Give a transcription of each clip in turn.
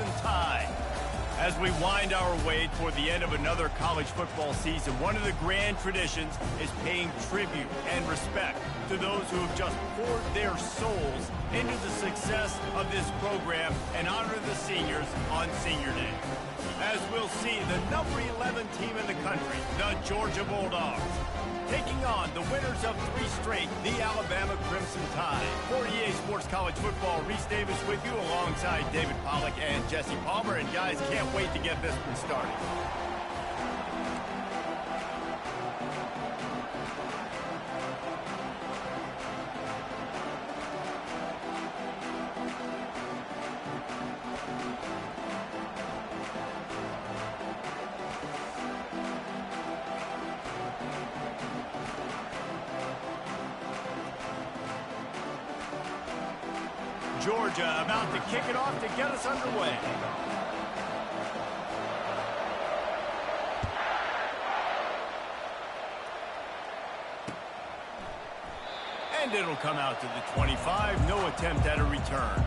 Crimson Tide. As we wind our way toward the end of another college football season, one of the grand traditions is paying tribute and respect to those who have just poured their souls into the success of this program and honor the seniors on Senior Day. As we'll see, the number 11 team in the country, the Georgia Bulldogs, taking on the winners of 3 straight, the Alabama Crimson Tide. For EA Sports College Football, Reese Davis with you alongside David Pollack and Jesse Palmer. And guys, can't wait to get this one started. Georgia about to kick it off to get us underway. And it'll come out to the 25. No attempt at a return.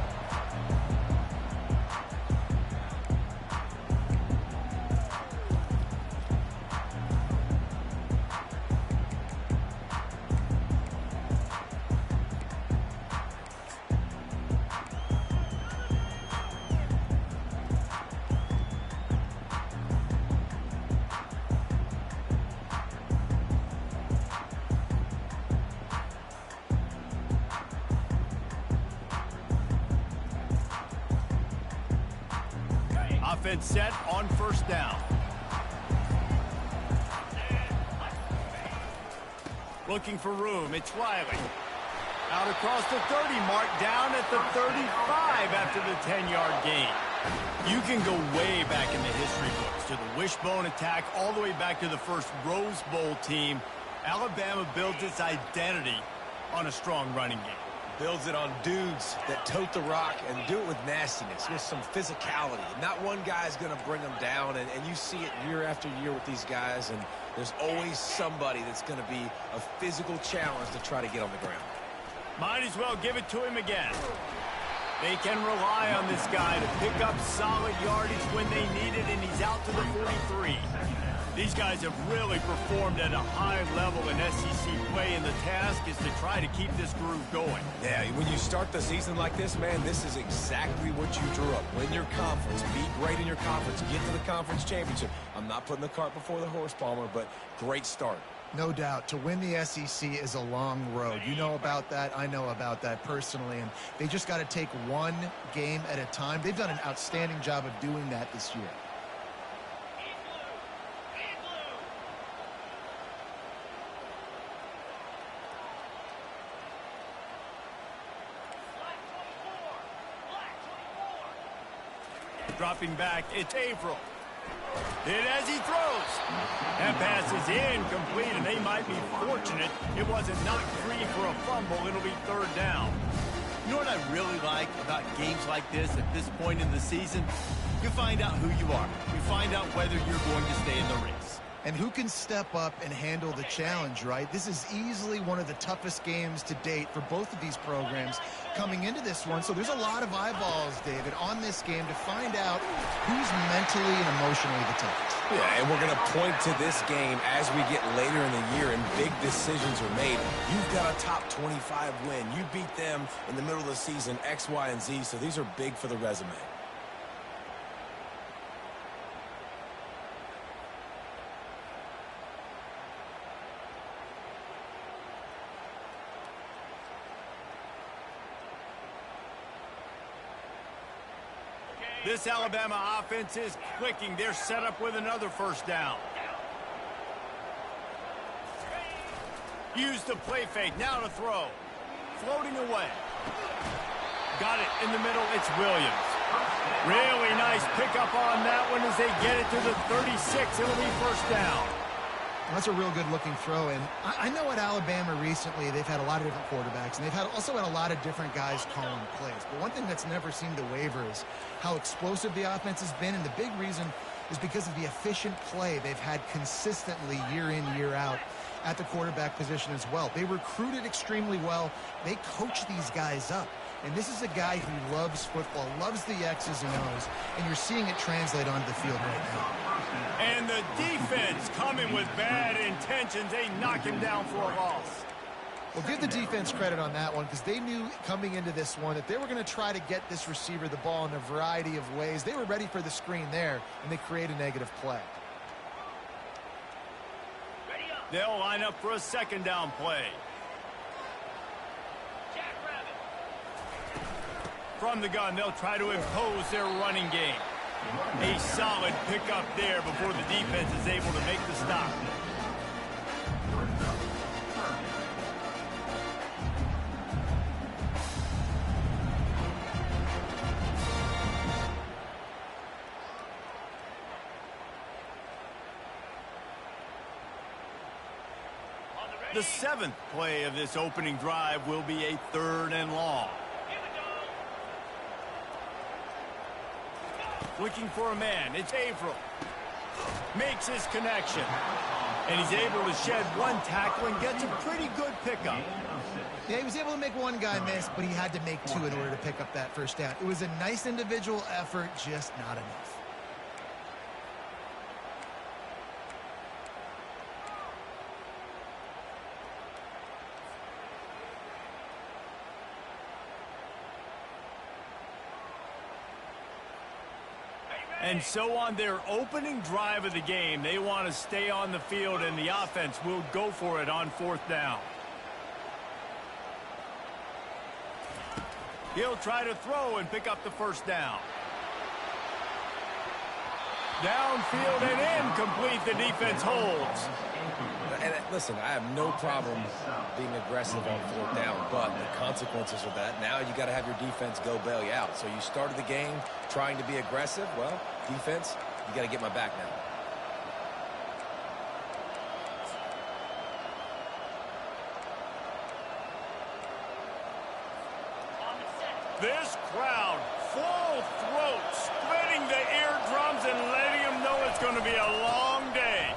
Offense set on first down. Looking for room. It's Riley. Out across the 30 mark, down at the 35 after the 10-yard gain. You can go way back in the history books to the wishbone attack all the way back to the first Rose Bowl team. Alabama built its identity on a strong running game. Builds it on dudes that tote the rock and do it with nastiness, with some physicality. Not one guy's going to bring them down, and you see it year after year with these guys, and there's always somebody that's going to be a physical challenge to try to get on the ground. Might as well give it to him again. They can rely on this guy to pick up solid yardage when they need it, and he's out to the 43. These guys have really performed at a high level in SEC play, and the task is to try to keep this groove going. Yeah, when you start the season like this, man, this is exactly what you drew up. Win your conference, be great in your conference, get to the conference championship. I'm not putting the cart before the horse, Palmer, but great start. No doubt. To win the SEC is a long road. You know about that. I know about that personally. And they just got to take one game at a time. They've done an outstanding job of doing that this year. Dropping back, it's Averill. Hit as he throws. That pass is incomplete, and they might be fortunate it wasn't knocked free for a fumble. It'll be third down. You know what I really like about games like this at this point in the season? You find out who you are. You find out whether you're going to stay in the race. And who can step up and handle the challenge, right? This is easily one of the toughest games to date for both of these programs coming into this one. So there's a lot of eyeballs, David, on this game to find out who's mentally and emotionally the toughest. Yeah, and we're going to point to this game as we get later in the year and big decisions are made. You've got a top 25 win. You beat them in the middle of the season, X, Y, and Z, so these are big for the resume. This Alabama offense is clicking. They're set up with another first down. Used the play fake. Now to throw. Floating away. Got it in the middle. It's Williams. Really nice pickup on that one as they get it to the 36. It'll be first down. That's a real good-looking throw, and I know at Alabama recently they've had a lot of different quarterbacks, and they've also had a lot of different guys calling plays. But one thing that's never seemed to waver is how explosive the offense has been, and the big reason is because of the efficient play they've had consistently year in, year out at the quarterback position as well. They recruited extremely well. They coach these guys up. And this is a guy who loves football, loves the X's and O's, and you're seeing it translate onto the field right now. And the defense coming with bad intentions. They knock him down for a loss. Well, give the defense credit on that one because they knew coming into this one that they were going to try to get this receiver the ball in a variety of ways. They were ready for the screen there, and they create a negative play. They'll line up for a second down play. From the gun, they'll try to impose their running game. A solid pickup there before the defense is able to make the stop. The 7th play of this opening drive will be a 3rd and long. Looking for a man. It's Averill. Makes his connection. And he's able to shed one tackle and gets a pretty good pickup. Yeah, he was able to make one guy miss, but he had to make 2 in order to pick up that first down. It was a nice individual effort, just not enough. And so on their opening drive of the game, they want to stay on the field, and the offense will go for it on 4th down. He'll try to throw and pick up the first down. Downfield and incomplete. The defense holds. And listen, I have no problem being aggressive on 4th down, but the consequences of that, now you got to have your defense go bail you out. So you started the game trying to be aggressive. Well, defense, you got to get my back now. This crowd, full throat, splitting the eardrums and letting them know it's going to be a long day.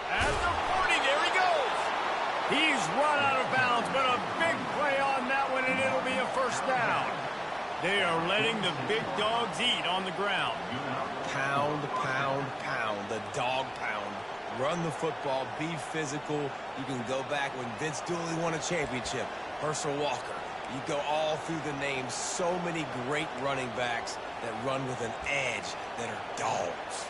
At the 40, there he goes. He's run out of bounds, but a big play on that one, and it'll be a first down. They are letting the big dogs eat on the ground. Pound, pound, pound, the dog pound. Run the football, be physical. You can go back when Vince Dooley won a championship. Herschel Walker. You go all through the names. So many great running backs that run with an edge that are dogs.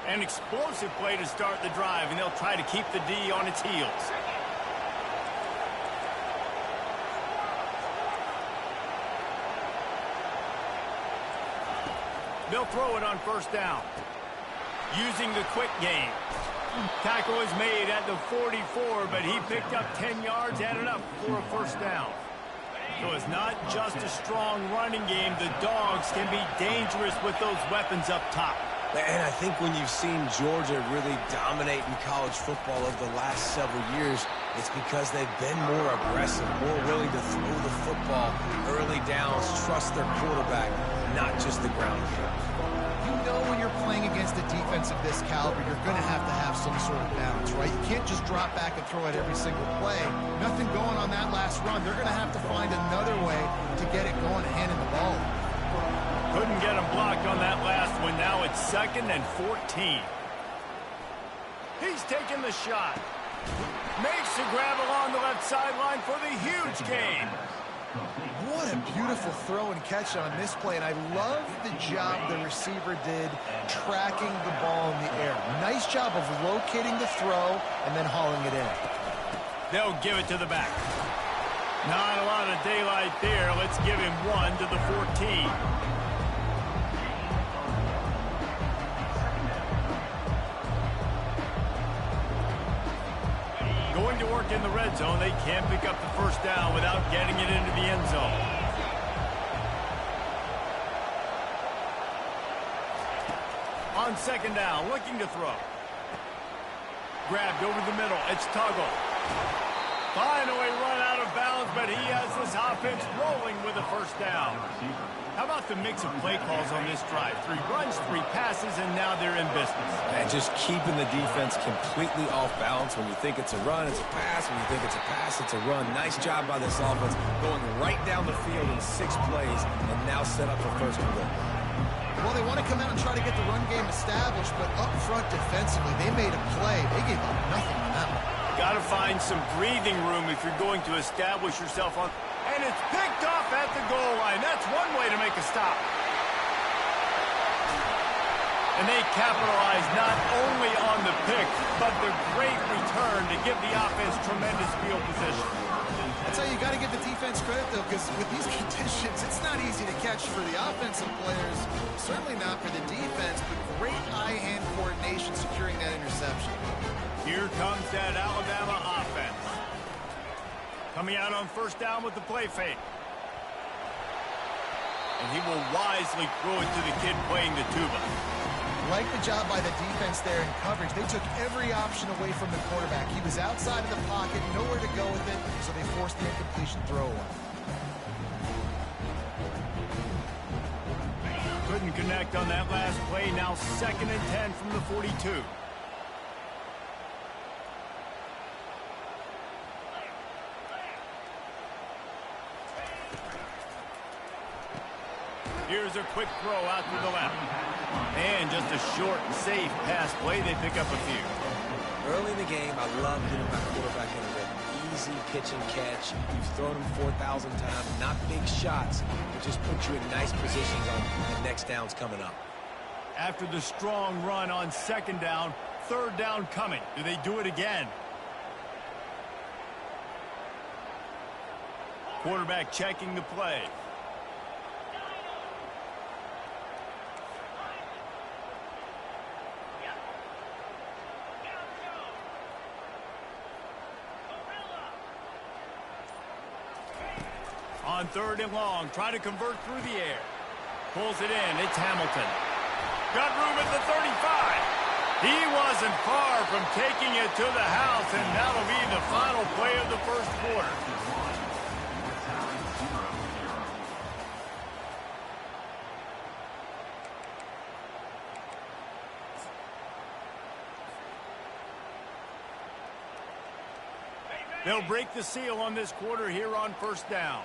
An explosive play to start the drive, and they'll try to keep the D on its heels. They'll throw it on first down. Using the quick game. Tackle is made at the 44, but he picked up 10 yards and enough for a first down. So it's not just a strong running game. The dogs can be dangerous with those weapons up top. And I think when you've seen Georgia really dominate in college football over the last several years, it's because they've been more aggressive, more willing to throw the football, early downs, trust their quarterback, not just the ground game. You know when you're playing against a defense of this caliber, you're going to have some sort of balance, right? You can't just drop back and throw it every single play. Nothing going on that last run. They're going to have to find another way to get it going and handing the ball. Couldn't get him blocked on that last one. Now it's 2nd and 14. He's taking the shot. Makes the grab along the left sideline for the huge gain. What a beautiful throw and catch on this play, and I love the job the receiver did tracking the ball in the air. Nice job of locating the throw and then hauling it in. They'll give it to the back. Not a lot of daylight there. Let's give him 1 to the 14. Going to work in the red zone. They can't pick up the first down without getting it into the end zone. On 2nd down, looking to throw. Grabbed over the middle. It's Tuggle. Finally run out of bounds, but he has this offense rolling with a first down. How about the mix of play calls on this drive? 3 runs, 3 passes, and now they're in business. And just keeping the defense completely off balance. When you think it's a run, it's a pass. When you think it's a pass, it's a run. Nice job by this offense going right down the field in 6 plays and now set up for first and goal. Well, they want to come out and try to get the run game established, but up front defensively, they made a play. They gave up nothing on that one. Got to find some breathing room if you're going to establish yourself on. And it's picked off at the goal line. That's one way to make a stop. And they capitalize not only on the pick, but the great return to give the offense tremendous field position. That's how you got to give the defense credit, though, because with these conditions, it's not easy to catch for the offensive players, certainly not for the defense, but great eye-hand coordination securing that interception. Here comes that Alabama offense. Coming out on first down with the play fake. And he will wisely throw it to the kid playing the tuba. Like the job by the defense there in coverage. They took every option away from the quarterback. He was outside of the pocket, nowhere to go with it, so they forced the incompletion throwaway. Couldn't connect on that last play. Now 2nd and 10 from the 42. Here's a quick throw out to the left. And just a short, safe pass play. They pick up a few. Early in the game, I love getting my quarterback in a rhythm. Easy pitch and catch. You've thrown him 4,000 times. Not big shots, but just put you in nice positions on the next downs coming up. After the strong run on 2nd down, 3rd down coming. Do they do it again? Quarterback checking the play. On 3rd and long, trying to convert through the air. Pulls it in. It's Hamilton. Got room at the 35. He wasn't far from taking it to the house, and that'll be the final play of the first quarter. They'll break the seal on this quarter here on first down.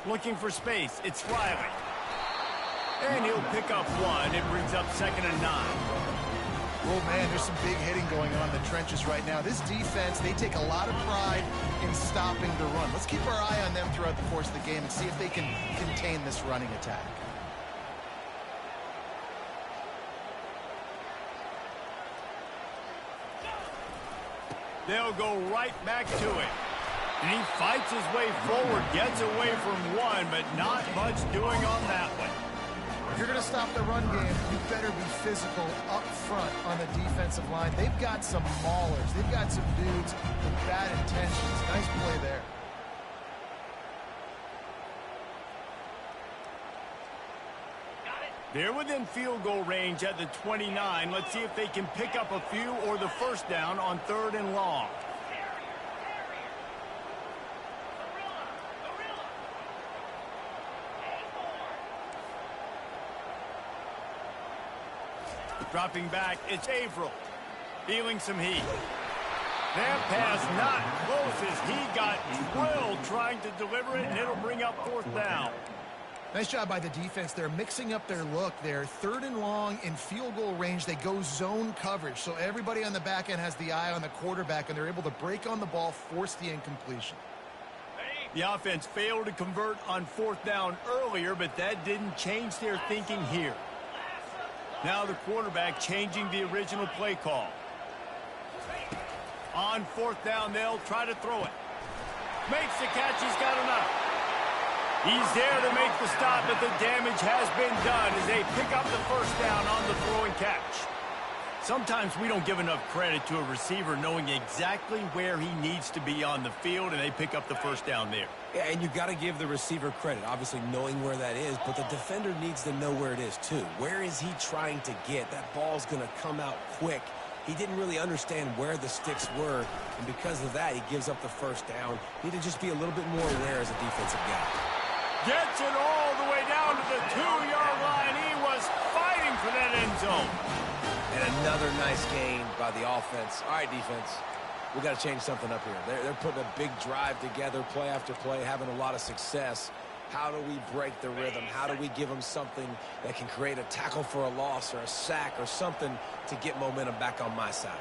Looking for space. It's Riley. And he'll pick up 1. It brings up 2nd and 9. Oh, man, there's some big hitting going on in the trenches right now. This defense, they take a lot of pride in stopping the run. Let's keep our eye on them throughout the course of the game and see if they can contain this running attack. They'll go right back to it. And he fights his way forward, gets away from 1, but not much doing on that one. If you're going to stop the run game, you better be physical up front on the defensive line. They've got some maulers. They've got some dudes with bad intentions. Nice play there. They're within field goal range at the 29. Let's see if they can pick up a few or the first down on 3rd and long. Dropping back, it's Averill. Feeling some heat. That pass not close as he got drilled trying to deliver it, and it'll bring up 4th down. Nice job by the defense. They're mixing up their look there. 3rd and long in field goal range. They go zone coverage. So everybody on the back end has the eye on the quarterback, and they're able to break on the ball, force the incompletion. The offense failed to convert on 4th down earlier, but that didn't change their thinking here. Now the quarterback changing the original play call. On 4th down, they'll try to throw it. Makes the catch. He's got enough. He's there to make the stop, but the damage has been done as they pick up the first down on the throwing catch. Sometimes we don't give enough credit to a receiver knowing exactly where he needs to be on the field, and they pick up the first down there. Yeah, and you got to give the receiver credit, obviously knowing where that is, but the defender needs to know where it is too. Where is he trying to get? That ball's going to come out quick. He didn't really understand where the sticks were, and because of that, he gives up the first down. Need to just be a little bit more aware as a defensive guy. Gets it all the way down to the 2-yard line. He was fighting for that end zone. And another nice gain by the offense. All right, defense. We got to change something up here. They're putting a big drive together, play after play, having a lot of success. How do we break the rhythm? How do we give them something that can create a tackle for a loss or a sack or something to get momentum back on my side?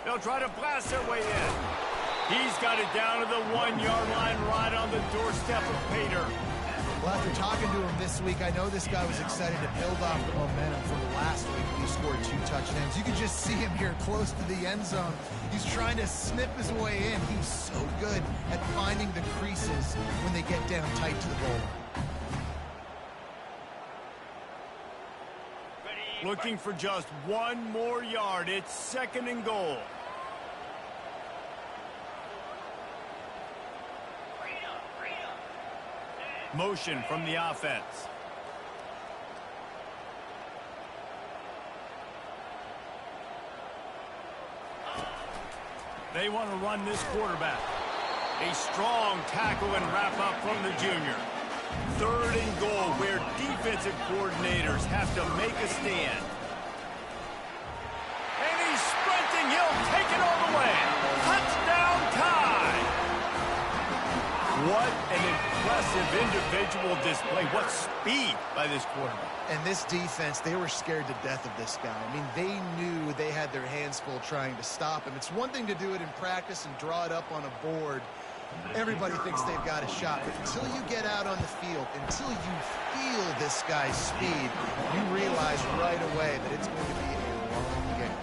They'll try to blast their way in. He's got it down to the 1-yard line right on the doorstep of Pater. Well, after talking to him this week, I know this guy was excited to build off the momentum from last week when he scored 2 touchdowns. You can just see him here close to the end zone. He's trying to snip his way in. He's so good at finding the creases when they get down tight to the goal line. Looking for just 1 more yard. It's 2nd and goal. Motion from the offense. They want to run this quarterback. A strong tackle and wrap up from the junior. 3rd and goal, where defensive coordinators have to make a stand. And he's sprinting. He'll take it all the way. Touchdown time. What an impressive individual display. What speed by this quarterback. And this defense, they were scared to death of this guy. I mean, they knew they had their hands full trying to stop him. It's one thing to do it in practice and draw it up on a board. Everybody thinks they've got a shot, but until you get out on the field, until you feel this guy's speed, you realize right away that it's going to be a long game.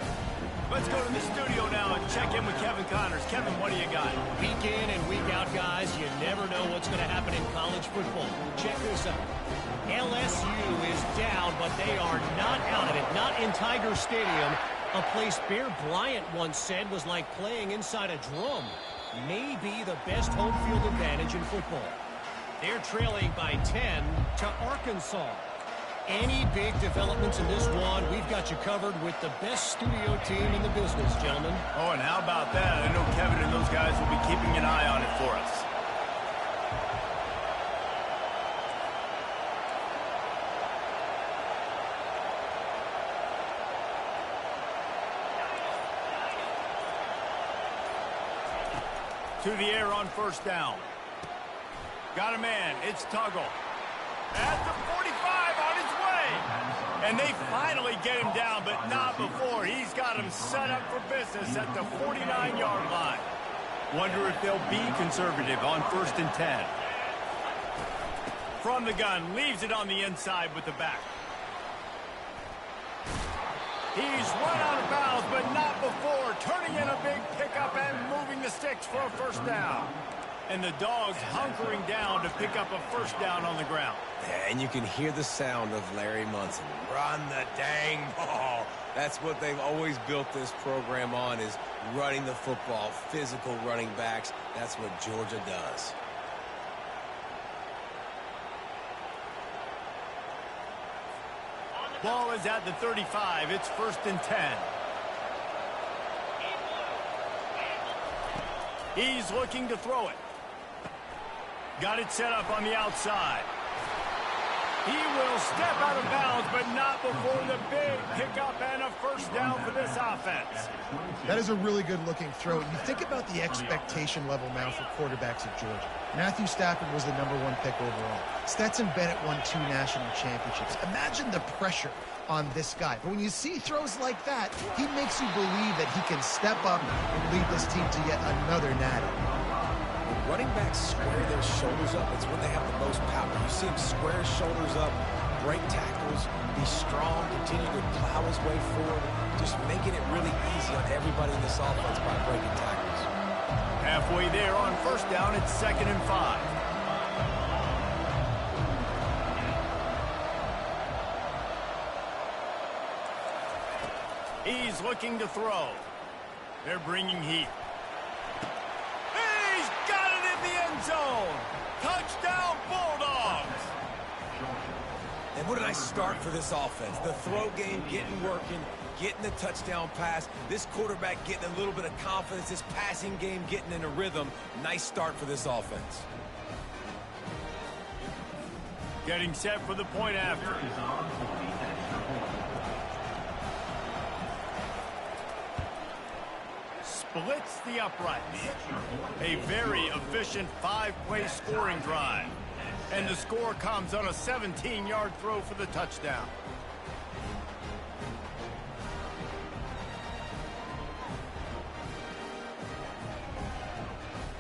Let's go to the studio now and check in with Kevin Connors. Kevin, what do you got? Week in and week out, guys, you never know what's going to happen in college football. Check this out. LSU is down, but they are not out of it. Not in Tiger Stadium, a place Bear Bryant once said was like playing inside a drum. Maybe the best home field advantage in football. They're trailing by 10 to Arkansas. Any big developments in this one, we've got you covered with the best studio team in the business, gentlemen. Oh, and how about that? I know Kevin and those guys will be keeping an eye on it for us. To the air on 1st down. Got a man. It's Tuggle. At the 45 on his way. And they finally get him down, but not before. He's got him set up for business at the 49-yard line. Wonder if they'll be conservative on 1st and 10. From the gun, leaves it on the inside with the back. He's run out of bounds, but not before. Turning in a big pickup and moving the sticks for a 1st down. And the Dogs hunkering down to pick up a 1st down on the ground. And you can hear the sound of Larry Munson. Run the dang ball. That's what they've always built this program on, is running the football, physical running backs. That's what Georgia does. Ball is at the 35. It's 1st and 10. He's looking to throw it. Got it set up on the outside. He will step out of bounds, but not before the big pickup and a 1st down for this offense. That is a really good-looking throw. You think about the expectation level now for quarterbacks at Georgia. Matthew Stafford was the #1 pick overall. Stetson Bennett won 2 national championships. Imagine the pressure on this guy. But when you see throws like that, he makes you believe that he can step up and lead this team to yet another natty. When running backs square their shoulders up, it's when they have the most power. You see him square his shoulders up, break tackles, be strong, continue to plow his way forward, just making it really easy on everybody in this offense by breaking tackles. Halfway there on 1st down, it's 2nd and 5. He's looking to throw. They're bringing heat. He's got it in the end zone. Touchdown, Bulldogs. And what a nice start for this offense. The throw game getting working, getting the touchdown pass. This quarterback getting a little bit of confidence. This passing game getting in a rhythm. Nice start for this offense. Getting set for the point after. Splits the uprights. A very efficient 5-play scoring drive. And the score comes on a 17-yard throw for the touchdown.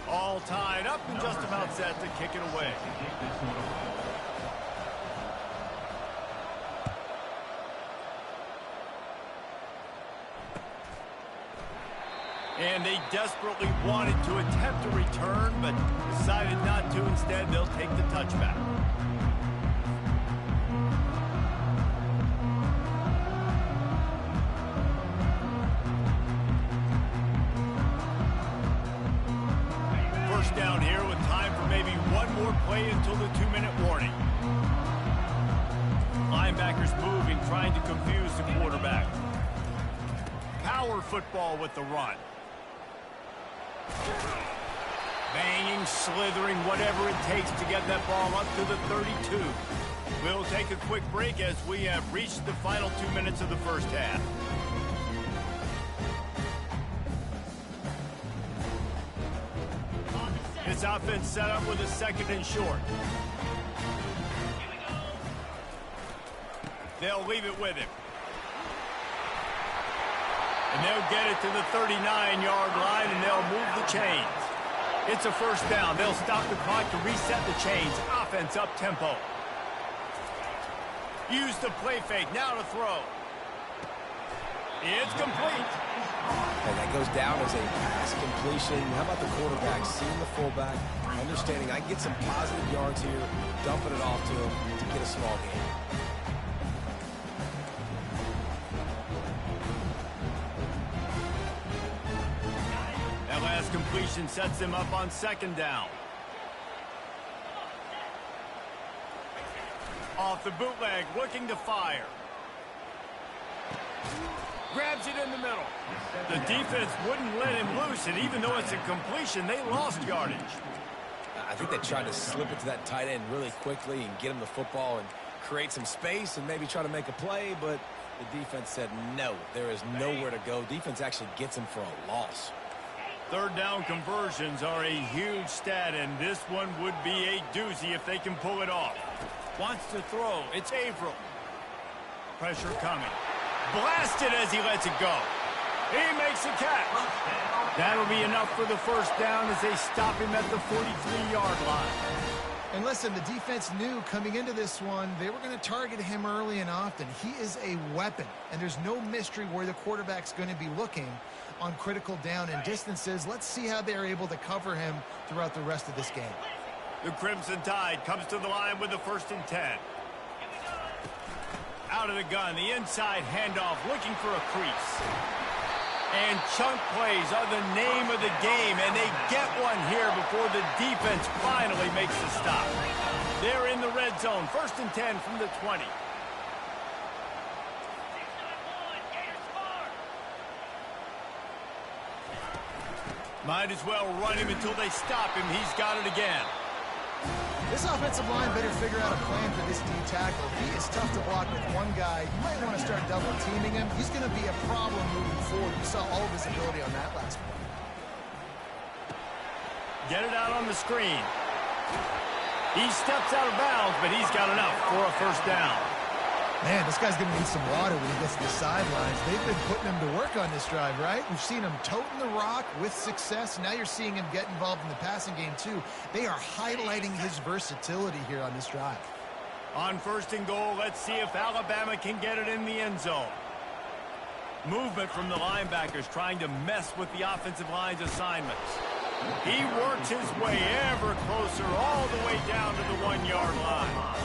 All tied up and just about set to kick it away. And they desperately wanted to attempt a return, but decided not to. Instead, they'll take the touchback. First down here with time for maybe one more play until the 2-minute warning. Linebackers moving, trying to confuse the quarterback. Power football with the run. Banging, slithering, whatever it takes to get that ball up to the 32. We'll take a quick break as we have reached the final 2 minutes of the first half. This offense set up with a 2nd and short. They'll leave it with him. And they'll get it to the 39-yard line, and they'll move the chains. It's a first down. They'll stop the clock to reset the chains. Offense up tempo. Use the play fake. Now to throw. It's complete. And that goes down as a pass completion. How about the quarterback seeing the fullback, understanding I get some positive yards here, dumping it off to him to get a small gain. That last completion sets him up on 2nd down. Off the bootleg, looking to fire. Grabs it in the middle. The defense wouldn't let him loose, and even though it's a completion, they lost yardage. I think they tried to slip it to that tight end really quickly and get him the football and create some space and maybe try to make a play, but the defense said no, there is nowhere to go. Defense actually gets him for a loss. 3rd down conversions are a huge stat, and this one would be a doozy if they can pull it off. Wants to throw. It's Averill. Pressure coming. Blasted as he lets it go. He makes a catch. That'll be enough for the first down as they stop him at the 43-yard line. And listen, the defense knew coming into this one, they were going to target him early and often. He is a weapon, and there's no mystery where the quarterback's going to be looking on critical down and distances. Let's see how they're able to cover him throughout the rest of this game. The Crimson Tide comes to the line with the 1st and 10. Out of the gun, the inside handoff, looking for a crease. And chunk plays are the name of the game, and they get one here before the defense finally makes the stop. They're in the red zone, 1st and 10 from the 20. Might as well run him until they stop him. He's got it again. This offensive line better figure out a plan for this D tackle. He is tough to block with one guy. You might want to start double teaming him. He's going to be a problem moving forward. You saw all of his ability on that last play. Get it out on the screen. He steps out of bounds, but he's got enough for a first down. Man, this guy's going to need some water when he gets to the sidelines. They've been putting him to work on this drive, right? We've seen him toting the rock with success. Now you're seeing him get involved in the passing game, too. They are highlighting his versatility here on this drive. On 1st and goal, let's see if Alabama can get it in the end zone. Movement from the linebackers trying to mess with the offensive line's assignments. He works his way ever closer all the way down to the 1-yard line.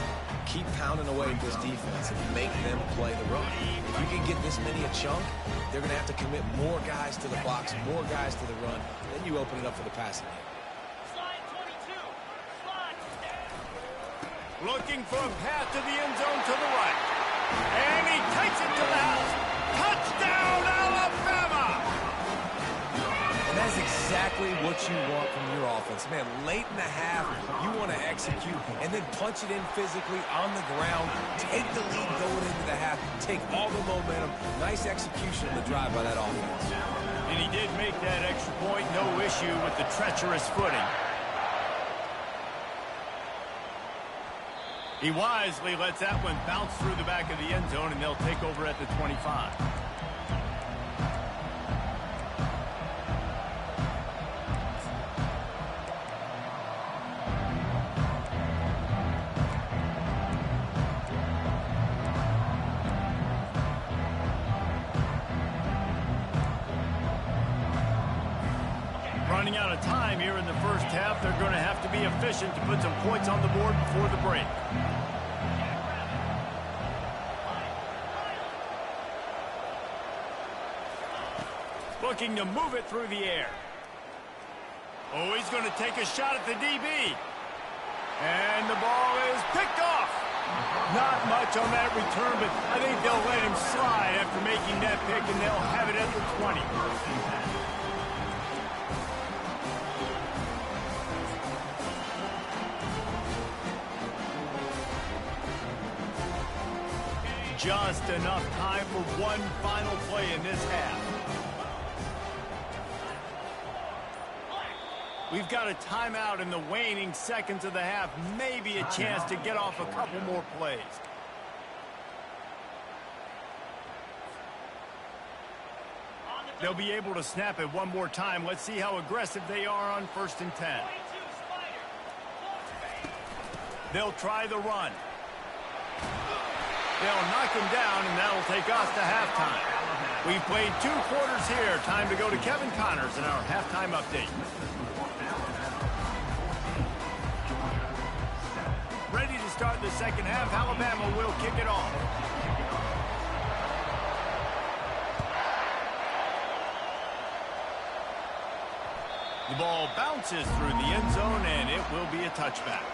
Keep pounding away separate this defense and make them play the run. If you can get this many a chunk, they're going to have to commit more guys to the box, more guys to the run. Then you open it up for the passing game. Looking for a path to the end zone to the right. And he takes it to the house. Touchdown, Alabama! And that's exactly what you want from your offense. Man, late in the half, you want to execute and then punch it in physically on the ground. Take the lead going into the half. Take all the momentum. Nice execution of the drive by that offense. And he did make that extra point. No issue with the treacherous footing. He wisely lets that one bounce through the back of the end zone, and they'll take over at the 25. Running out of time here in the first half, they're going to have to be efficient to put some points on the board before the break. Looking to move it through the air. Oh, he's going to take a shot at the DB. And the ball is picked off. Not much on that return, but I think they'll let him slide after making that pick, and they'll have it at the 20. Just enough time for one final play in this half. We've got a timeout in the waning seconds of the half. Maybe a chance to get off a couple more plays. They'll be able to snap it one more time. Let's see how aggressive they are on 1st and 10. They'll try the run. They'll knock him down, and that'll take us to halftime. We've played 2 quarters here. Time to go to Kevin Connors in our halftime update. Ready to start the second half. Alabama will kick it off. The ball bounces through the end zone, and it will be a touchback.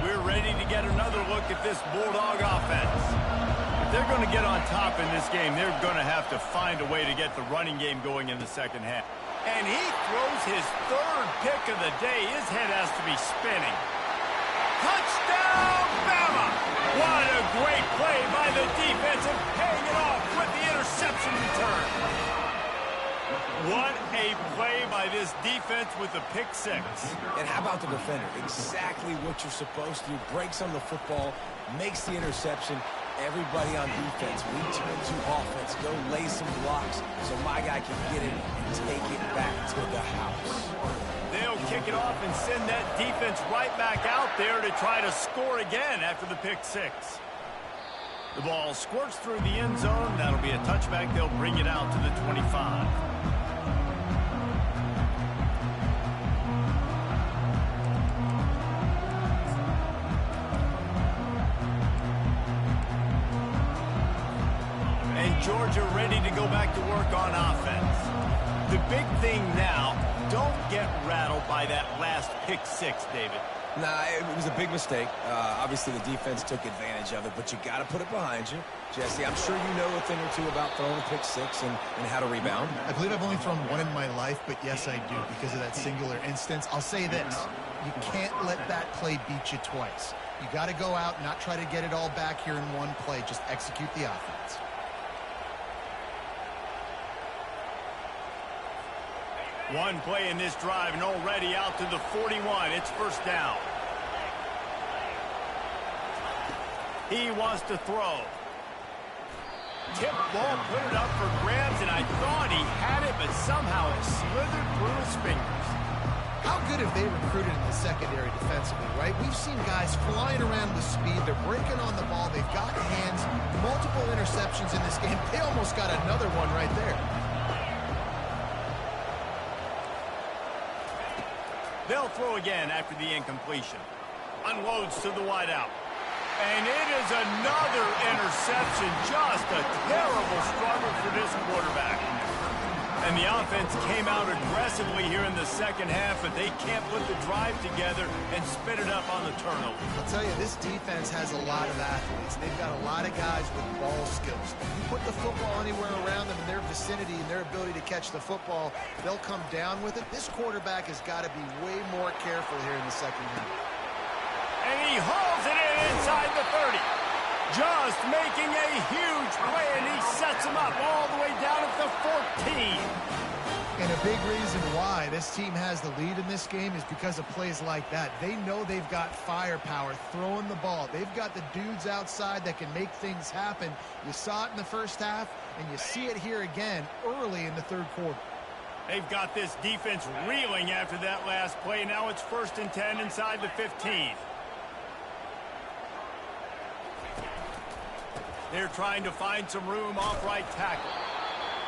We're ready to get another look at this Bulldog offense. If they're going to get on top in this game, they're going to have to find a way to get the running game going in the second half. And he throws his 3rd pick of the day. His head has to be spinning. Touchdown, Bama! What a great play by the defense and paying it off with the interception return. What a play by this defense with the pick 6. And how about the defender? Exactly what you're supposed to do. Breaks on the football, makes the interception. Everybody on defense, we turn to offense. Go lay some blocks so my guy can get it and take it back to the house. They'll kick it off and send that defense right back out there to try to score again after the pick 6. The ball squirts through the end zone. That'll be a touchback. They'll bring it out to the 25. Georgia ready to go back to work on offense. The big thing now, don't get rattled by that last pick 6, David. Nah, it was a big mistake. Obviously, the defense took advantage of it, but you got to put it behind you. Jesse, I'm sure you know a thing or two about throwing a pick 6 and how to rebound. I believe I've only thrown one in my life, but yes, I do because of that singular instance. I'll say this. You can't let that play beat you twice. You got to go out and not try to get it all back here in one play. Just execute the offense. One play in this drive and already out to the 41. It's 1st down. He wants to throw. Tip ball, put it up for grabs, and I thought he had it, but somehow it slithered through his fingers. How good have they recruited in the secondary defensively, right? We've seen guys flying around with speed. They're breaking on the ball. They've got hands. Multiple interceptions in this game. They almost got another one right there. They'll throw again after the incompletion. Unloads to the wideout. And it is another interception. Just a terrible struggle for this quarterback. And the offense came out aggressively here in the second half, but they can't put the drive together and spit it up on the turnover. I'll tell you, this defense has a lot of athletes. They've got a lot of guys with ball skills. You put the football anywhere around them in their vicinity and their ability to catch the football, they'll come down with it. This quarterback has got to be way more careful here in the second half. And he hauls it in inside the 30. Just making a huge play, and he sets him up all the way down at the 14. And a big reason why this team has the lead in this game is because of plays like that. They know they've got firepower throwing the ball. They've got the dudes outside that can make things happen. You saw it in the first half, and you see it here again early in the third quarter. They've got this defense reeling after that last play. Now it's 1st and 10 inside the 15. They're trying to find some room off right tackle.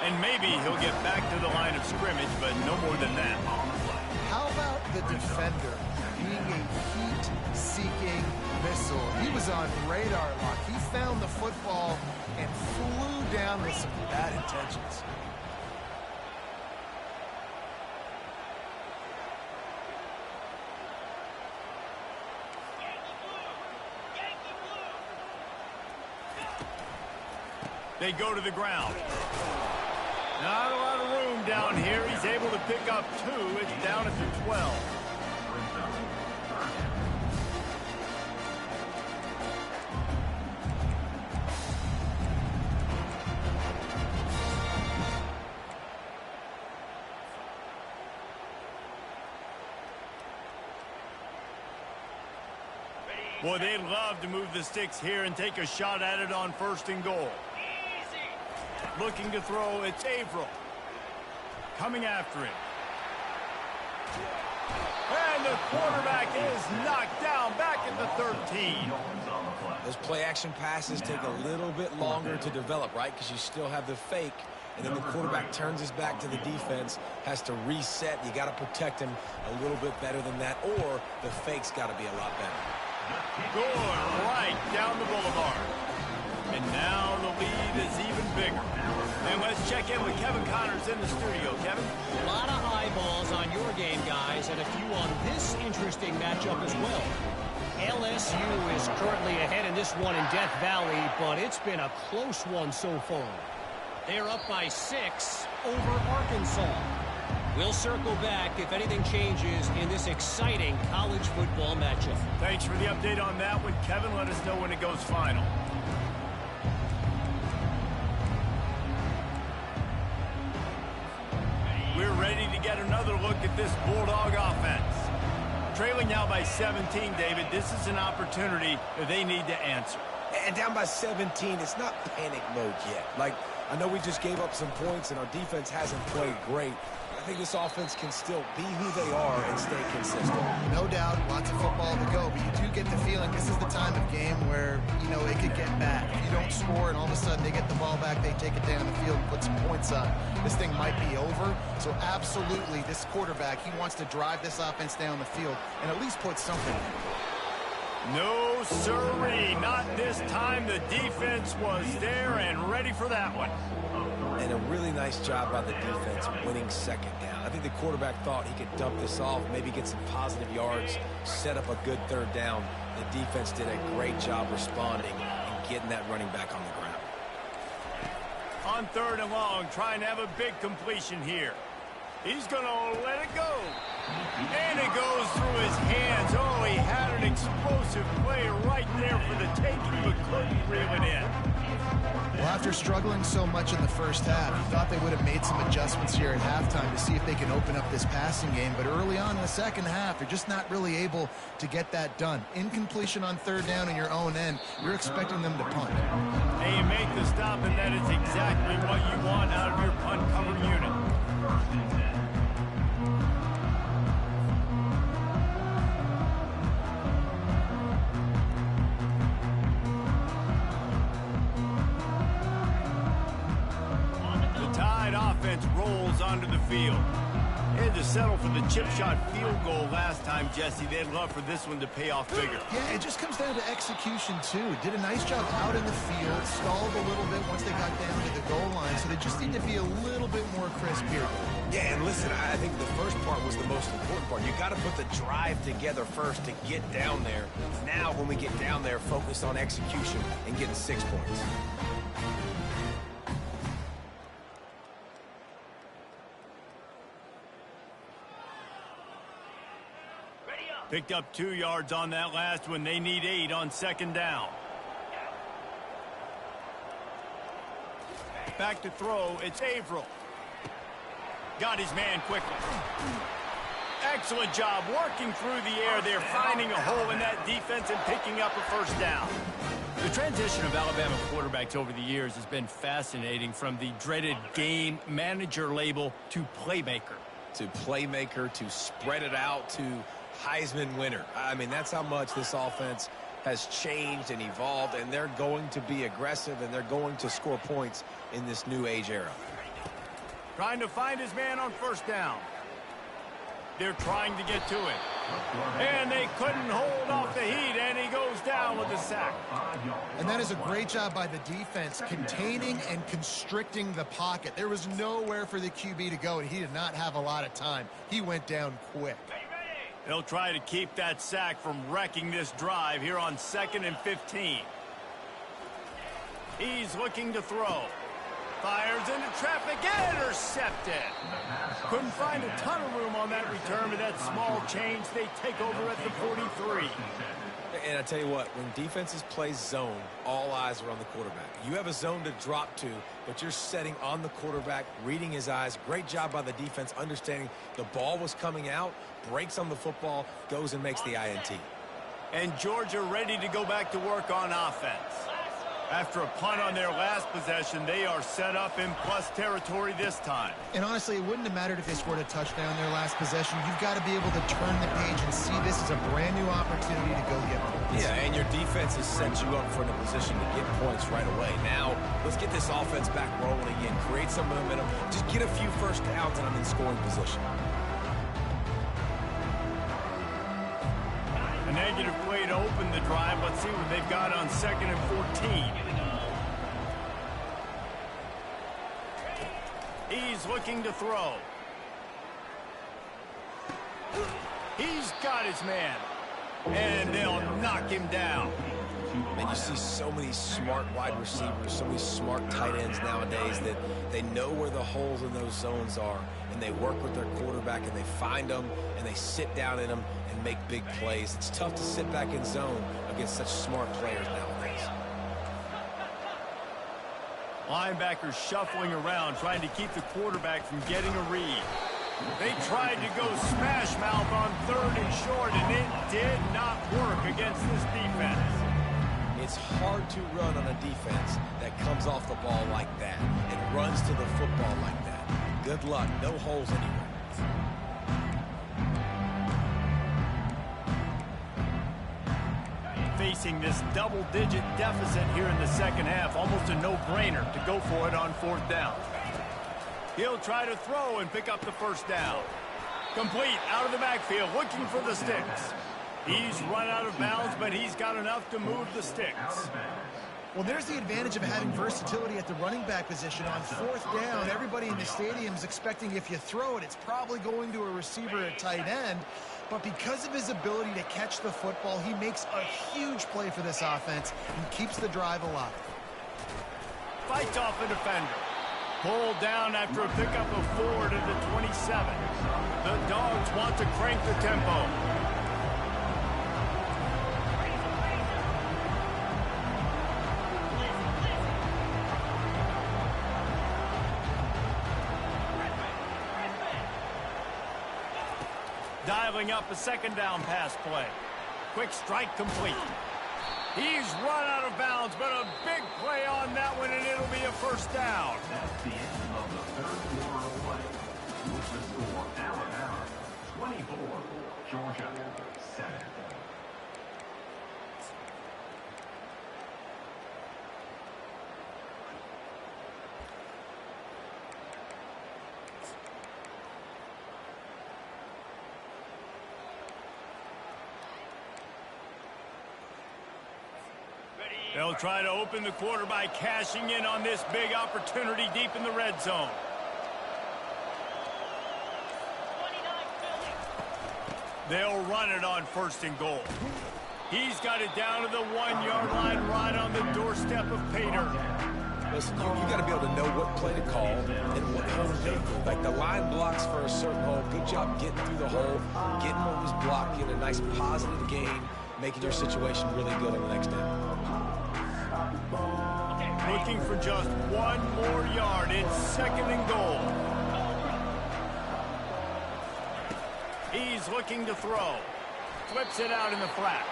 And maybe he'll get back to the line of scrimmage, but no more than that on the play. How about the defender being a heat-seeking missile? He was on radar lock. He found the football and flew down with some bad intentions. They go to the ground. Not a lot of room down here. He's able to pick up 2. It's down at the 12. Boy, they'd love to move the sticks here and take a shot at it on 1st and goal. Looking to throw, it's Averill. Coming after him. And the quarterback is knocked down back at the 13. Those play-action passes take a little bit longer to develop, right? Because you still have the fake, and then the quarterback turns his back to the defense, has to reset. You got to protect him a little bit better than that, or the fake's got to be a lot better. Going right down the boulevard. And now the lead is even bigger. And let's check in with Kevin Connors in the studio. Kevin? A lot of eyeballs on your game, guys, and a few on this interesting matchup as well. LSU is currently ahead in this one in Death Valley, but it's been a close one so far. They're up by 6 over Arkansas. We'll circle back if anything changes in this exciting college football matchup. Thanks for the update on that one, Kevin. Let us know when it goes final. We're ready to get another look at this Bulldog offense. Trailing now by 17, David. This is an opportunity that they need to answer. And down by 17, it's not panic mode yet. Like, I know we just gave up some points and our defense hasn't played great. I think this offense can still be who they are and stay consistent. No doubt, lots of football to go, but you do get the feeling this is the time of game where, you know, it could get bad. If you don't score and all of a sudden they get the ball back, they take it down the field and put some points up, this thing might be over. So absolutely, this quarterback, he wants to drive this offense down the field and at least put something in. No, sirree. Not this time. The defense was there and ready for that one. And a really nice job by the defense winning 2nd down. I think the quarterback thought he could dump this off, maybe get some positive yards, set up a good 3rd down. The defense did a great job responding and getting that running back on the ground. On 3rd and long, trying to have a big completion here. He's going to let it go. And it goes through his hands. Oh, he had an explosive play right there for the taking, but couldn't reel it in. Well, after struggling so much in the first half, you thought they would have made some adjustments here at halftime to see if they can open up this passing game. But early on in the second half, they're just not really able to get that done. Incompletion on 3rd down in your own end, you're expecting them to punt. And you make the stop, and that is exactly what you want out of your punt cover unit. Offense rolls onto the field. And to settle for the chip shot field goal last time, Jesse, they'd love for this one to pay off bigger. Yeah, it just comes down to execution, too. Did a nice job out in the field, stalled a little bit once they got down to the goal line, so they just need to be a little bit more crisp here. Yeah, and listen, I think the first part was the most important part. You got to put the drive together first to get down there. Now, when we get down there, focus on execution and getting 6 points. Picked up 2 yards on that last one. They need 8 on second down. Back to throw. It's Averill. Got his man quickly. Excellent job working through the air there, finding a hole in that defense and picking up a first down. The transition of Alabama quarterbacks over the years has been fascinating, from the dreaded game manager label to playmaker. To playmaker, to spread it out, to Heisman winner. I mean, that's how much this offense has changed and evolved, and they're going to be aggressive, and they're going to score points in this new age era. Trying to find his man on first down. They're trying to get to it. And they couldn't hold off the heat, and he goes down with a sack. And that is a great job by the defense, containing and constricting the pocket. There was nowhere for the QB to go, and he did not have a lot of time. He went down quick. They'll try to keep that sack from wrecking this drive here on 2nd and 15. He's looking to throw. Fires into traffic, intercepted. Couldn't find a ton of room on that return, but that small change, they take over at the 43. And I tell you what, when defenses play zone, all eyes are on the quarterback. You have a zone to drop to, but you're setting on the quarterback, reading his eyes. Great job by the defense, understanding the ball was coming out, breaks on the football, goes and makes the INT. And Georgia ready to go back to work on offense. After a punt on their last possession, they are set up in plus territory this time. And honestly, it wouldn't have mattered if they scored a touchdown their last possession. You've got to be able to turn the page and see this as a brand new opportunity to go get points. Yeah, and your defense has set you up for a position to get points right away. Now, let's get this offense back rolling again, create some momentum, just get a few first downs, and I'm in scoring position. A negative play to open the drive. Let's see what they've got on 2nd and 14. He's looking to throw. He's got his man. And they'll knock him down. And you see so many smart wide receivers, so many smart tight ends nowadays that they know where the holes in those zones are, and they work with their quarterback, and they find them, and they sit down in them and make big plays. It's tough to sit back in zone against such smart players nowadays. Linebackers shuffling around, trying to keep the quarterback from getting a read. They tried to go smash mouth on 3rd and short, and it did not work against this defense. It's hard to run on a defense that comes off the ball like that and runs to the football like that. Good luck. No holes anywhere. Facing this double-digit deficit here in the second half, almost a no-brainer to go for it on 4th down. He'll try to throw and pick up the first down. Complete out of the backfield, looking for the sticks. He's run out of bounds, but he's got enough to move the sticks. Well, there's the advantage of having versatility at the running back position. On 4th down, everybody in the stadium is expecting if you throw it, it's probably going to a receiver at tight end. But because of his ability to catch the football, he makes a huge play for this offense and keeps the drive alive. Fights off a defender. Pulled down after a pickup of 4 to the 27. The Dogs want to crank the tempo. Dialing up a 2nd down pass play. Quick strike complete. He's run out of bounds, but a big play on that one, and it'll be a first down. That's the end of the 3rd quarter of play. With the score, Alabama 24, Georgia 7. They'll try to open the quarter by cashing in on this big opportunity deep in the red zone. They'll run it on 1st and goal. He's got it down to the 1-yard line right on the doorstep of Pater. Listen, you got to be able to know what play to call and what hole to go through. Like the line blocks for a certain hole. Good job getting through the hole, getting what was blocked, getting a nice positive gain, making your situation really good on the next down. Looking for just 1 more yard. It's 2nd and goal. He's looking to throw. Flips it out in the flat.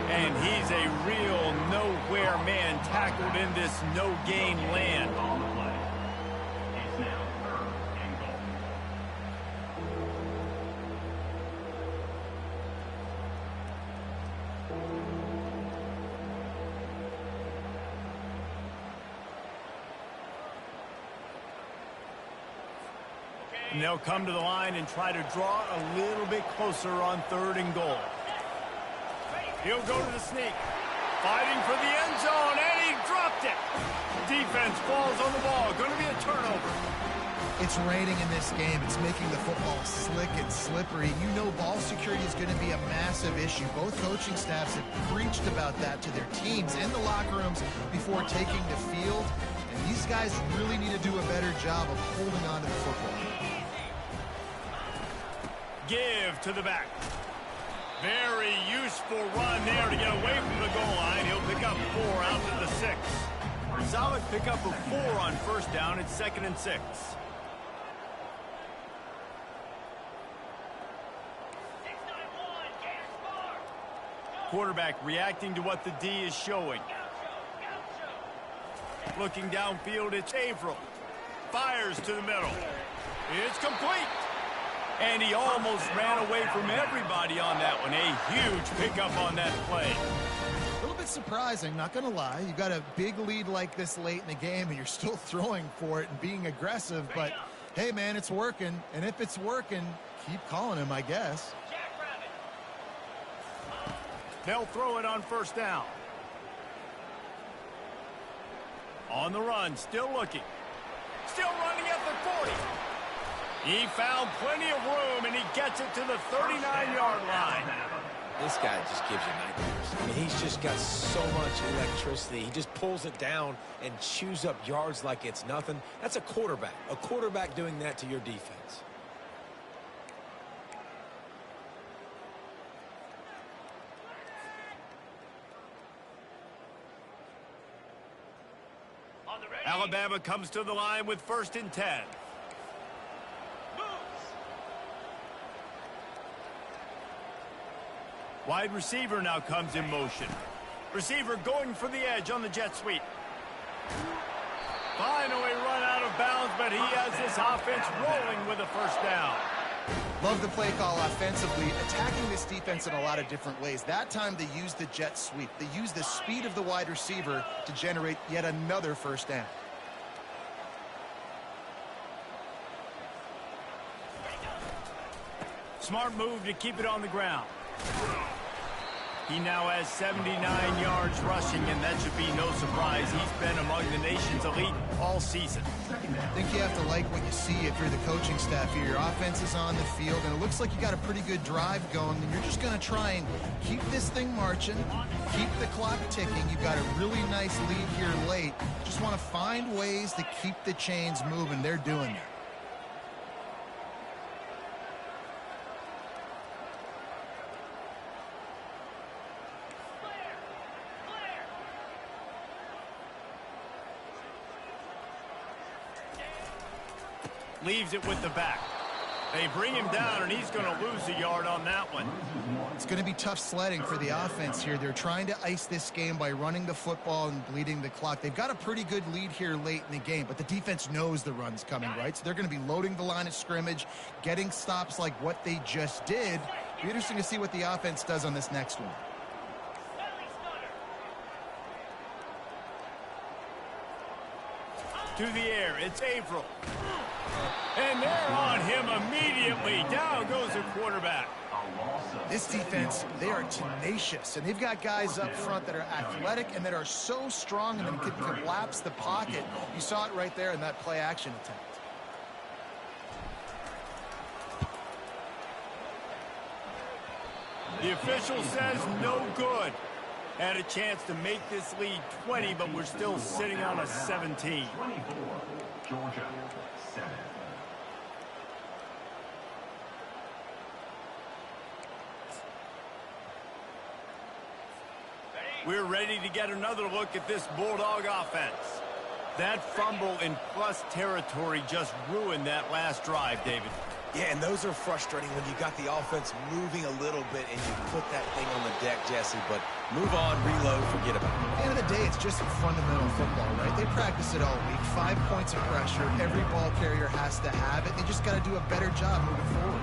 And he's a real nowhere man tackled in this no-gain land. On the play. It's now 3rd and goal. And they'll come to the line and try to draw a little bit closer on 3rd and goal. He'll go to the sneak. Fighting for the end zone, and he dropped it. Defense falls on the ball. Going to be a turnover. It's raining in this game. It's making the football slick and slippery. You know ball security is going to be a massive issue. Both coaching staffs have preached about that to their teams in the locker rooms before taking the field. And these guys really need to do a better job of holding on to the football. Give to the back. Very useful run there to get away from the goal line. He'll pick up 4 out to the 6. Solid pickup of 4 on 1st down. It's 2nd and 6. Quarterback reacting to what the D is showing. Looking downfield, it's Averill. Fires to the middle. It's complete. And he almost ran away from everybody on that one. A huge pickup on that play. A little bit surprising, not going to lie. You got a big lead like this late in the game, and you're still throwing for it and being aggressive. But, hey, man, it's working. And if it's working, keep calling him, I guess. They'll throw it on 1st down. On the run, still looking. Still running at the 40. He found plenty of room, and he gets it to the 39-yard line. This guy just gives you nightmares. I mean, he's just got so much electricity. He just pulls it down and chews up yards like it's nothing. That's a quarterback. A quarterback doing that to your defense. Alabama comes to the line with 1st and 10. Wide receiver now comes in motion. Receiver going for the edge on the jet sweep. Finally run out of bounds, but he has this offense rolling with a 1st down. Love the play call offensively, attacking this defense in a lot of different ways. That time they used the jet sweep. They used the speed of the wide receiver to generate yet another 1st down. Smart move to keep it on the ground. He now has 79 yards rushing, and that should be no surprise. He's been among the nation's elite all season. I think you have to like what you see if you're the coaching staff here. Your offense is on the field, and it looks like you got a pretty good drive going, and you're just going to try and keep this thing marching, keep the clock ticking. You've got a really nice lead here late. Just want to find ways to keep the chains moving. They're doing it. Leaves it with the back. They bring him down, and he's going to lose a yard on that one. It's going to be tough sledding for the offense here. They're trying to ice this game by running the football and bleeding the clock. They've got a pretty good lead here late in the game, but the defense knows the run's coming, right? So they're going to be loading the line of scrimmage, getting stops like what they just did. Be interesting to see what the offense does on this next one. To the air, it's Averill. And they're on him immediately. Down goes the quarterback. This defense, they are tenacious, and they've got guys up front that are athletic and that are so strong and that can collapse the pocket. You saw it right there in that play-action attempt. The official says no good. Had a chance to make this lead 20, but we're still sitting on a 17. 24, Georgia, 7. We're ready to get another look at this Bulldog offense. That fumble in plus territory just ruined that last drive, David. Yeah, and those are frustrating when you got the offense moving a little bit and you put that thing on the deck, Jesse. But move on, reload, forget about it. At the end of the day, it's just fundamental football, right? They practice it all week. 5 points of pressure. Every ball carrier has to have it. They just got to do a better job moving forward.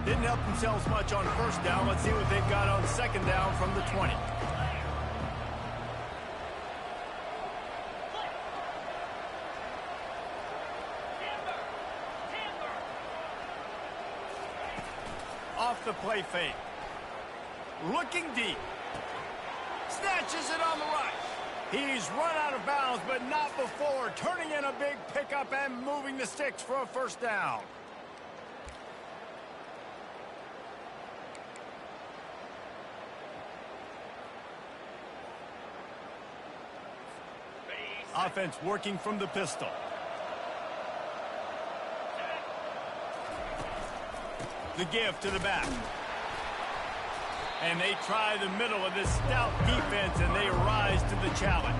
Didn't help themselves much on first down. Let's see what they've got on second down from the 20. Off the play fake. Looking deep. Snatches it on the right. He's run out of bounds, but not before turning in a big pickup and moving the sticks for a first down. Offense working from the pistol. The give to the back. And they try the middle of this stout defense, and they rise to the challenge.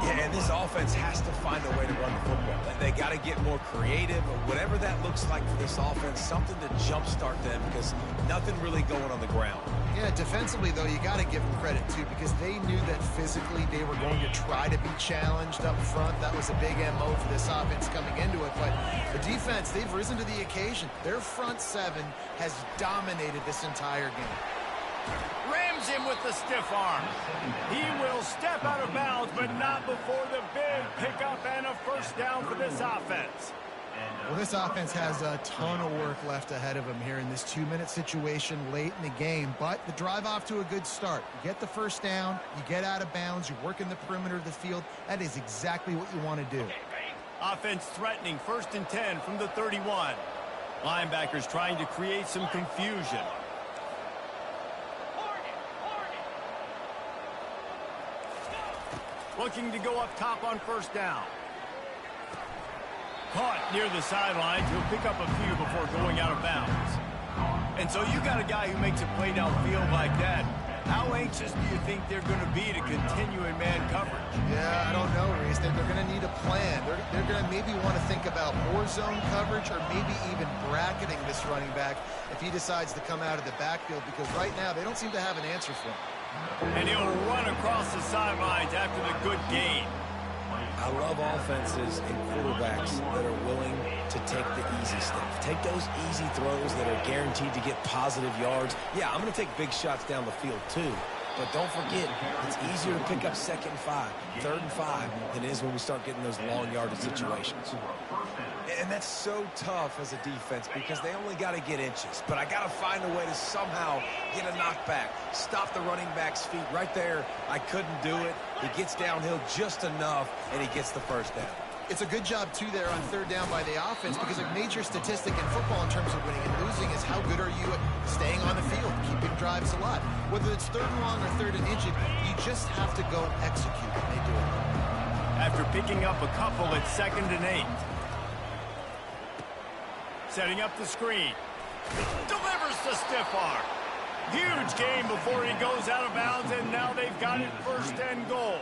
Yeah, and this offense has to find a way to run the football. They got to get more creative, or whatever that looks like for this offense, something to jumpstart them, because nothing really going on the ground. Yeah, defensively, though, you got to give them credit, too, because they knew that physically they were going to try to be challenged up front. That was a big MO for this offense coming into it. But the defense, they've risen to the occasion. Their front seven has dominated this entire game. Rams him with the stiff arm. He will step out of bounds, but not before the big pickup and a first down for this offense. Well, this offense has a ton of work left ahead of them here in this 2-minute situation late in the game, but the drive off to a good start. You get the first down, you get out of bounds, you work in the perimeter of the field. That is exactly what you want to do. Offense threatening, 1st and 10 from the 31. Linebackers trying to create some confusion. Looking to go up top on first down. Caught near the sidelines. He'll pick up a few before going out of bounds. And so you got a guy who makes a play downfield like that. How anxious do you think they're going to be to continue in man coverage? Yeah, I don't know, Reese. They're going to need a plan. They're going to maybe want to think about more zone coverage or maybe even bracketing this running back if he decides to come out of the backfield, because right now they don't seem to have an answer for him. And he'll run across the sidelines after the good gain. I love offenses and quarterbacks that are willing to take the easy stuff. Take those easy throws that are guaranteed to get positive yards. Yeah, I'm going to take big shots down the field too. But don't forget, it's easier to pick up 2nd and 5, 3rd and 5 than it is when we start getting those long yardage situations. And that's so tough as a defense because they only got to get inches. But I got to find a way to somehow get a knockback, stop the running back's feet right there. I couldn't do it. He gets downhill just enough, and he gets the first down. It's a good job, too, there on 3rd down by the offense, because a major statistic in football in terms of winning and losing is how good are you at staying on the field, keeping drives alive. Whether it's 3rd and long or 3rd and inches, you just have to go execute, and they do it. After picking up a couple at 2nd and 8. Setting up the screen. Delivers the stiff arm. Huge gain before he goes out of bounds, and now they've got it 1st and goal.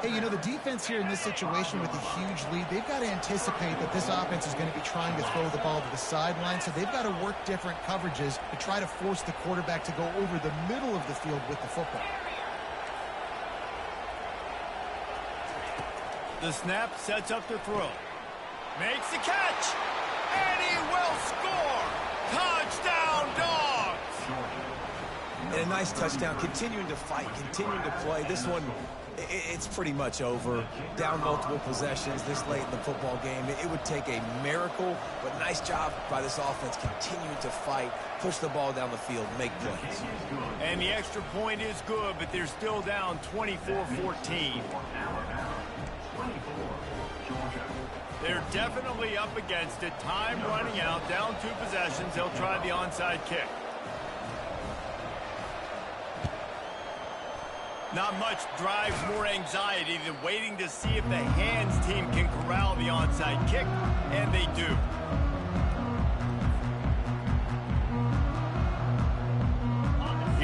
Hey, you know, the defense here in this situation with a huge lead, they've got to anticipate that this offense is going to be trying to throw the ball to the sideline, so they've got to work different coverages to try to force the quarterback to go over the middle of the field with the football. The snap sets up the throw. Makes the catch, and he will score. Touchdown, Dogs! And a nice touchdown, continuing to fight, continuing to play. This one It's pretty much over. Down multiple possessions this late in the football game. It would take a miracle, but nice job by this offense continuing to fight, push the ball down the field, make plays. And the extra point is good, but they're still down 24-14. They're definitely up against it. Time running out, down 2 possessions. They'll try the onside kick. Not much drives more anxiety than waiting to see if the hands team can corral the onside kick, and they do.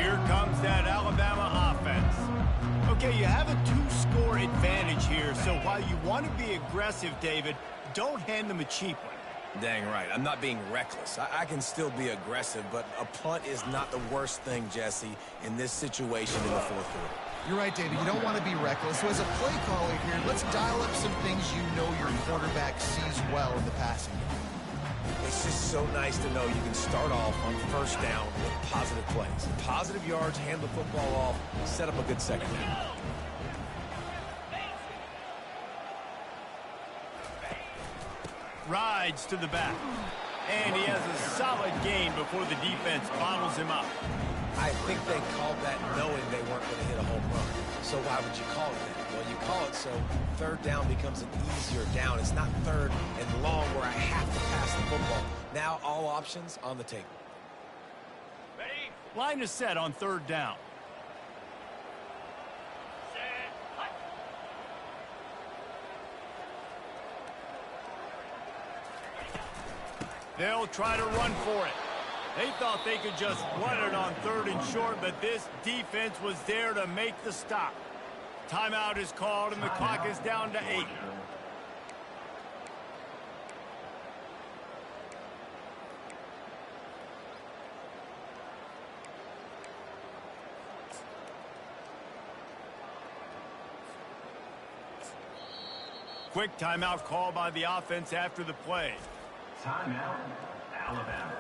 Here comes that Alabama offense. Okay, you have a 2-score advantage here, so while you want to be aggressive, David, don't hand them a cheap one. Dang right. I'm not being reckless. I can still be aggressive, but a punt is not the worst thing, Jesse, in this situation in the fourth quarter. You're right, David. You don't want to be reckless. So as a play caller here, let's dial up some things you know your quarterback sees well in the passing game. It's just so nice to know you can start off on first down with positive plays. Positive yards, hand the football off, set up a good second half. Rides to the back. And he has a solid gain before the defense bottles him up. I think they called that knowing they weren't going to hit a home run. So why would you call it that? Well, you call it so third down becomes an easier down. It's not third and long where I have to pass the football. Now all options on the table. Line is set on third down. They'll try to run for it. They thought they could just run it on third and short, but this defense was there to make the stop. Timeout is called, and the clock is down to 8. Quick timeout call by the offense after the play. Timeout, Alabama.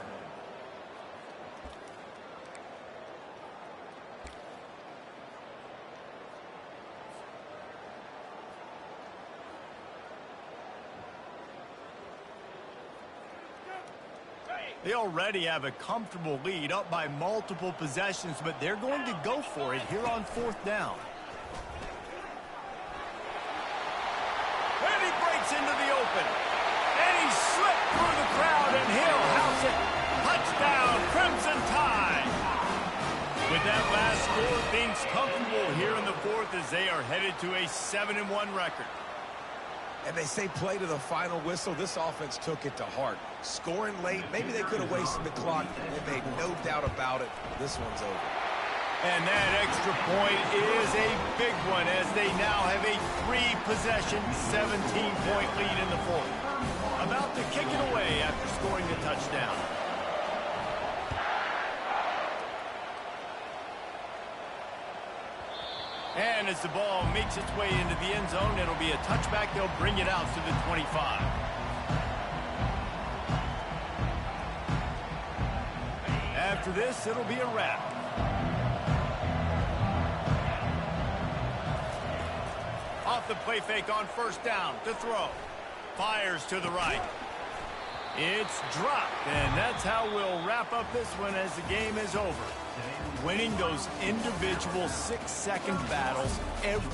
They already have a comfortable lead, up by multiple possessions, but they're going to go for it here on fourth down. And he breaks into the open. And he slipped through the crowd, and he'll house it. Touchdown, Crimson Tide. With that last score, things comfortable here in the fourth as they are headed to a 7-1 record. And they say play to the final whistle. This offense took it to heart. Scoring late, maybe they could have wasted the clock. They made no doubt about it. This one's over. And that extra point is a big one as they now have a 3-possession, 17-point lead in the fourth. About to kick it away after scoring the touchdown. And as the ball makes its way into the end zone, it'll be a touchback. They'll bring it out to the 25. After this, it'll be a wrap. Off the play fake on first down to throw. Fires to the right. It's dropped, and that's how we'll wrap up this one as the game is over. Winning those individual 6-second battles every